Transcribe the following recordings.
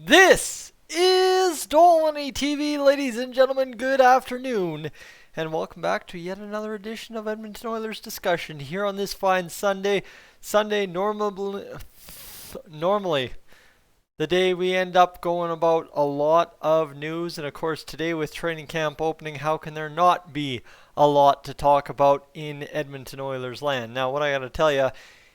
This is Dolynny TV, ladies and gentlemen. Good afternoon, and welcome back to yet another edition of Edmonton Oilers discussion here on this fine Sunday. Normally, the day we end up going about a lot of news, and of course today with training camp opening, how can there not be a lot to talk about in Edmonton Oilers land? Now, what I got to tell you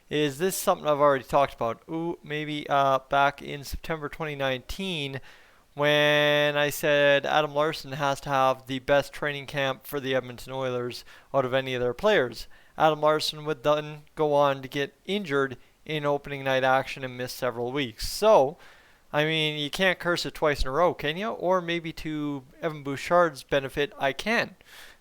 is this something I've already talked about? Maybe back in September 2019 when I said Adam Larsson has to have the best training camp for the Edmonton Oilers out of any of their players. Adam Larsson would then go on to get injured in opening night action and miss several weeks. So, I mean, you can't curse it twice in a row, can you? Or maybe to Evan Bouchard's benefit, I can.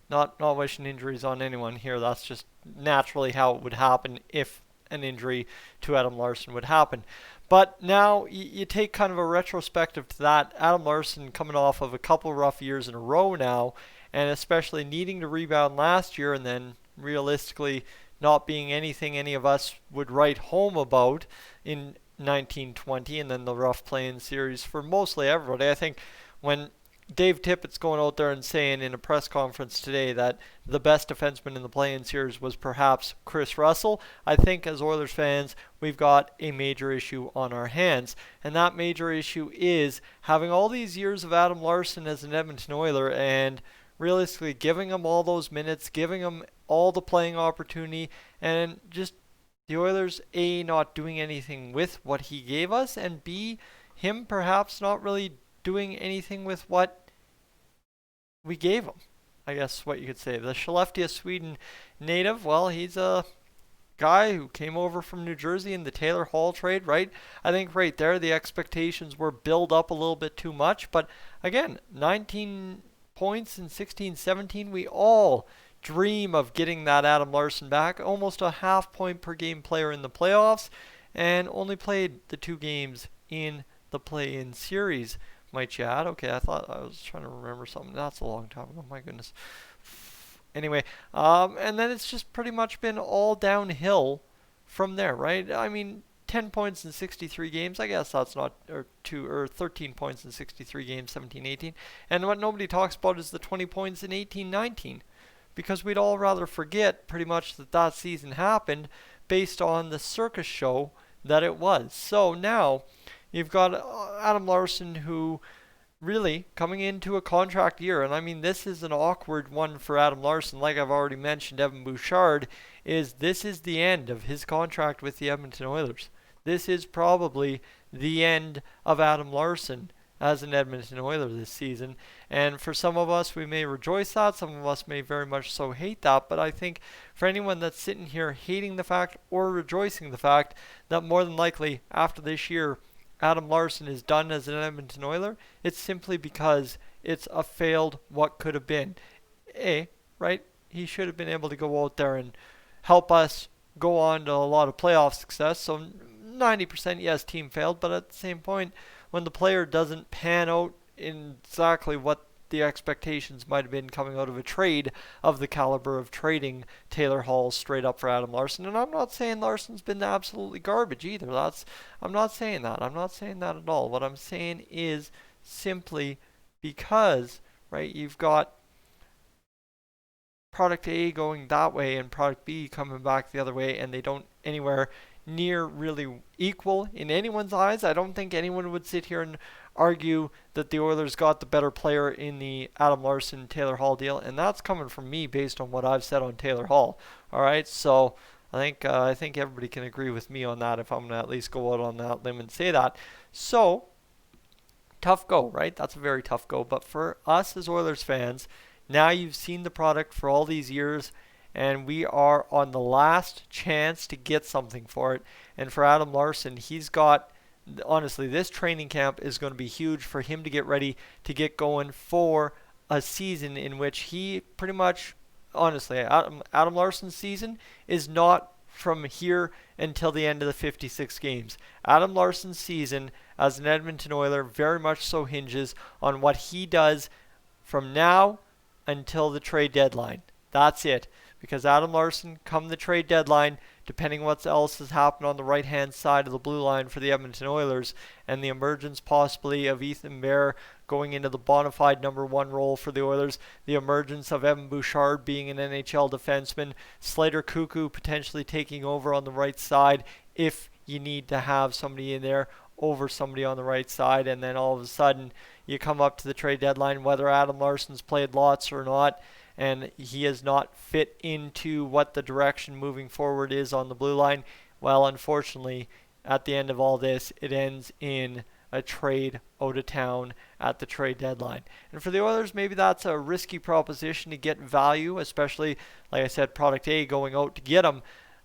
Not wishing injuries on anyone here. That's just naturally how it would happen if an injury to Adam Larsson would happen. But now you take kind of a retrospective to that. Adam Larsson coming off of a couple rough years in a row now, and especially needing to rebound last year and then realistically not being anything any of us would write home about in 1920, and then the rough playing series for mostly everybody. I think when Dave Tippett's going out there and saying in a press conference today that the best defenseman in the play-in series was perhaps Chris Russell, I think as Oilers fans, we've got a major issue on our hands. And that major issue is having all these years of Adam Larsson as an Edmonton Oiler and realistically giving him all those minutes, giving him all the playing opportunity, and just the Oilers, A, not doing anything with what he gave us, and B, him perhaps not really doing anything with what we gave him. I guess what you could say. The Skellefteå, Sweden native, well, he's a guy who came over from New Jersey in the Taylor Hall trade, right? I think right there the expectations were built up a little bit too much. But again, 19 points in 16-17, we all dream of getting that Adam Larsson back. Almost a half point per game player in the playoffs, and only played the 2 games in the play-in series. Might you add? Okay, I thought I was trying to remember something. That's a long time ago. My goodness. Anyway, and then it's just pretty much been all downhill from there, right? I mean, 10 points in 63 games. I guess that's not, or 13 points in 63 games, 17-18. And what nobody talks about is the 20 points in 18-19, because we'd all rather forget pretty much that season happened based on the circus show that it was. So now you've got Adam Larsson, who really coming into a contract year, and I mean this is an awkward one for Adam Larsson. Like I've already mentioned, Evan Bouchard this is the end of his contract with the Edmonton Oilers. This is probably the end of Adam Larsson as an Edmonton Oiler this season. And for some of us, we may rejoice that. Some of us may very much so hate that. But I think for anyone that's sitting here hating the fact or rejoicing the fact that more than likely after this year Adam Larsson is done as an Edmonton Oiler, it's simply because it's a failed what could have been. Right? He should have been able to go out there and help us go on to a lot of playoff success. So 90% yes, team failed, but at the same point, when the player doesn't pan out in exactly what the expectations might have been coming out of a trade of the caliber of trading Taylor Hall straight up for Adam Larsson. And I'm not saying Larsson's been absolutely garbage either. I'm not saying that. I'm not saying that at all. What I'm saying is simply because, right, you've got product A going that way and product B coming back the other way, and they don't anywhere near really equal in anyone's eyes. I don't think anyone would sit here and argue that the Oilers got the better player in the Adam Larsson Taylor Hall deal, and that's coming from me based on what I've said on Taylor Hall. All right, so I think everybody can agree with me on that if I'm gonna at least go out on that limb and say that. So tough go, right? That's a very tough go. But for us as Oilers fans, now you've seen the product for all these years, and we are on the last chance to get something for it. And for Adam Larsson, he's got, honestly, this training camp is going to be huge for him to get ready to get going for a season in which he pretty much, honestly, Adam Larsson's season is not from here until the end of the 56 games. Adam Larsson's season as an Edmonton Oiler very much so hinges on what he does from now until the trade deadline. That's it. because Adam Larsson, come the trade deadline, depending what else has happened on the right-hand side of the blue line for the Edmonton Oilers, and the emergence possibly of Ethan Bear going into the bona fide number one role for the Oilers, the emergence of Evan Bouchard being an NHL defenseman, Slater Cuckoo potentially taking over on the right side if you need to have somebody in there over somebody on the right side, and then all of a sudden you come up to the trade deadline, whether Adam Larsson's played lots or not, and he has not fit into what the direction moving forward is on the blue line. Well, unfortunately, at the end of all this, it ends in a trade out of town at the trade deadline. And for the Oilers, maybe that's a risky proposition to get value, especially, like I said, product A going out to get him,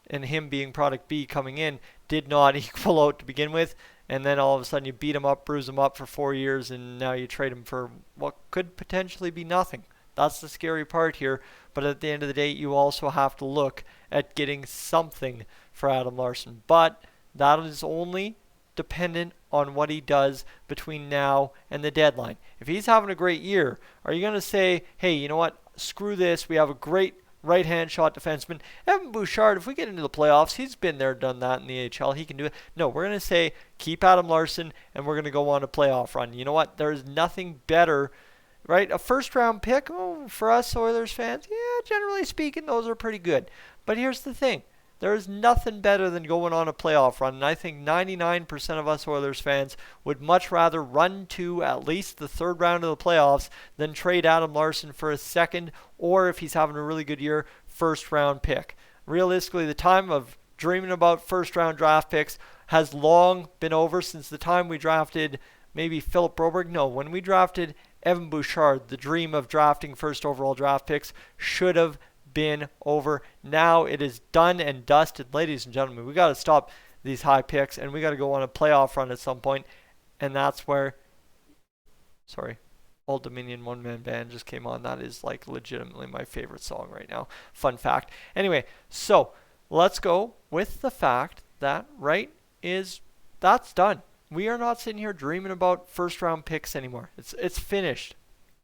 and him being product B coming in did not equal out to begin with. And then all of a sudden you beat him up, bruise him up for 4 years, and now you trade him for what could potentially be nothing. That's the scary part here. But at the end of the day, you also have to look at getting something for Adam Larsson. But that is only dependent on what he does between now and the deadline. If he's having a great year, are you going to say, hey, you know what, screw this, we have a great right-hand shot defenseman. Evan Bouchard, if we get into the playoffs, he's been there, done that in the AHL. He can do it. No, we're going to say keep Adam Larsson, and we're going to go on a playoff run. You know what? There's nothing better, right? A first-round pick, for us Oilers fans, yeah, generally speaking, those are pretty good. But here's the thing. There's nothing better than going on a playoff run, and I think 99% of us Oilers fans would much rather run to at least the third round of the playoffs than trade Adam Larsson for a second, or if he's having a really good year, first round pick. Realistically, the time of dreaming about first round draft picks has long been over since the time we drafted maybe Philip Broberg. No, when we drafted Evan Bouchard, the dream of drafting first overall draft picks should have been over. Now it is done and dusted. Ladies and gentlemen, we got to stop these high picks, and we got to go on a playoff run at some point, and that's where, Old Dominion One Man Band just came on. That is like legitimately my favorite song right now. Fun fact. Anyway, so let's go with the fact that that's done. We are not sitting here dreaming about first round picks anymore. It's finished.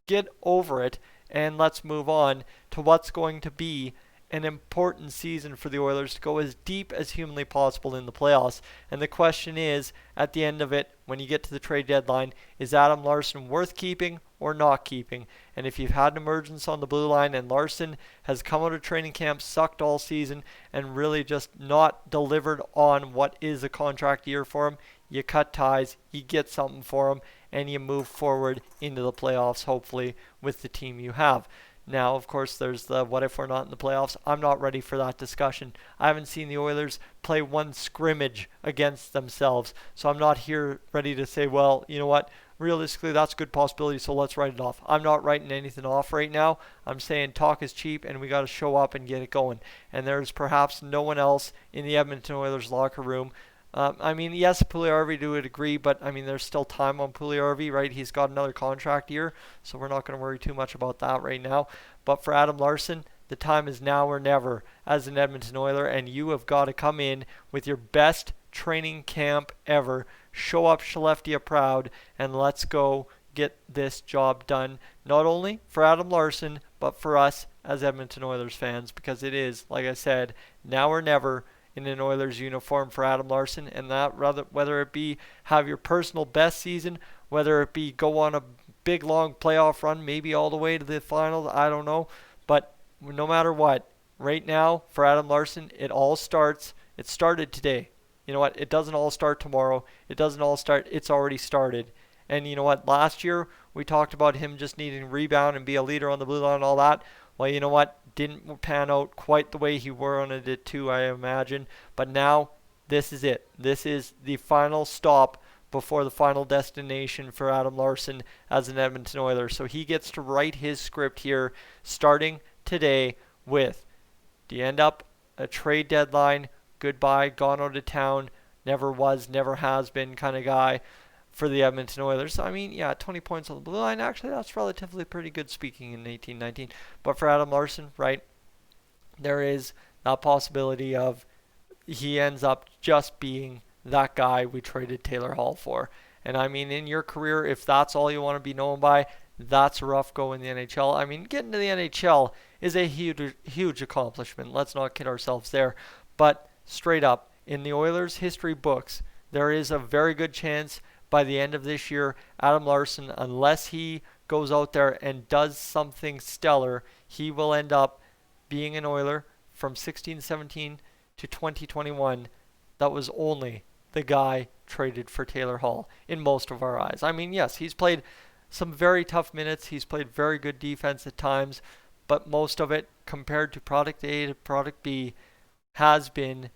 Get over it. And let's move on to what's going to be an important season for the Oilers to go as deep as humanly possible in the playoffs. And the question is, at the end of it, when you get to the trade deadline, is Adam Larsson worth keeping or not keeping? And if you've had an emergence on the blue line and Larsson has come out of training camp, sucked all season, and really just not delivered on what is a contract year for him, you cut ties, you get something for him, and you move forward into the playoffs, hopefully, with the team you have. Now, of course, there's the what if we're not in the playoffs. I'm not ready for that discussion. I haven't seen the Oilers play one scrimmage against themselves, so I'm not here ready to say, well, you know what, realistically, that's a good possibility, so let's write it off. I'm not writing anything off right now. I'm saying talk is cheap, and we got to show up and get it going. And there's perhaps no one else in the Edmonton Oilers locker room. Yes, Puljujarvi would agree, but there's still time on Puljujarvi, right? He's got another contract year, so we're not going to worry too much about that right now. But for Adam Larsson, the time is now or never as an Edmonton Oiler, and you have got to come in with your best training camp ever. Show up Skellefteå proud, and let's go get this job done, not only for Adam Larsson, but for us as Edmonton Oilers fans, because it is, like I said, now or never in an Oilers uniform for Adam Larsson, and that whether it be have your personal best season, whether it be go on a big long playoff run, maybe all the way to the finals, I don't know, but no matter what, right now for Adam Larsson, it started today. You know what, it doesn't all start tomorrow, it's already started. And you know what, last year we talked about him just needing to rebound and be a leader on the blue line and all that. Well, you know what? Didn't pan out quite the way he wanted it to, I imagine. But now, this is it. This is the final stop before the final destination for Adam Larsson as an Edmonton Oiler. So he gets to write his script here, starting today with, do you end up a trade deadline, goodbye, gone out of town, never was, never has been kind of guy for the Edmonton Oilers. 20 points on the blue line. Actually, that's relatively pretty good speaking in 18-19. But for Adam Larsson, right, there is that possibility of he ends up just being that guy we traded Taylor Hall for. And in your career, if that's all you want to be known by, That's a rough go in the NHL. I mean, getting to the NHL is a huge accomplishment. Let's not kid ourselves there. But straight up, in the Oilers history books, there is a very good chance by the end of this year, Adam Larsson, unless he goes out there and does something stellar, he will end up being an Oiler from 16-17 to 2021. That was only the guy traded for Taylor Hall in most of our eyes. I mean, yes, he's played some very tough minutes. He's played very good defense at times, but most of it, compared to product A to product B, has been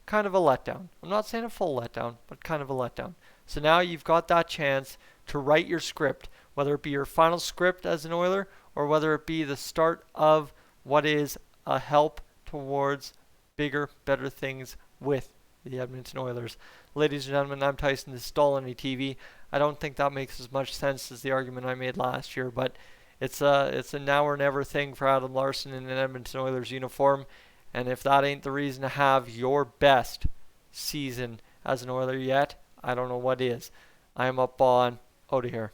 kind of a letdown. I'm not saying a full letdown, but kind of a letdown. So now you've got that chance to write your script, whether it be your final script as an Oiler or whether it be the start of what is a help towards bigger, better things with the Edmonton Oilers. Ladies and gentlemen, I'm Tyson. This is Dolynny TV. I don't think that makes as much sense as the argument I made last year, but it's a now or never thing for Adam Larsson in an Edmonton Oilers uniform. And if that ain't the reason to have your best season as an Oiler yet, I don't know what is. I am up on out of here.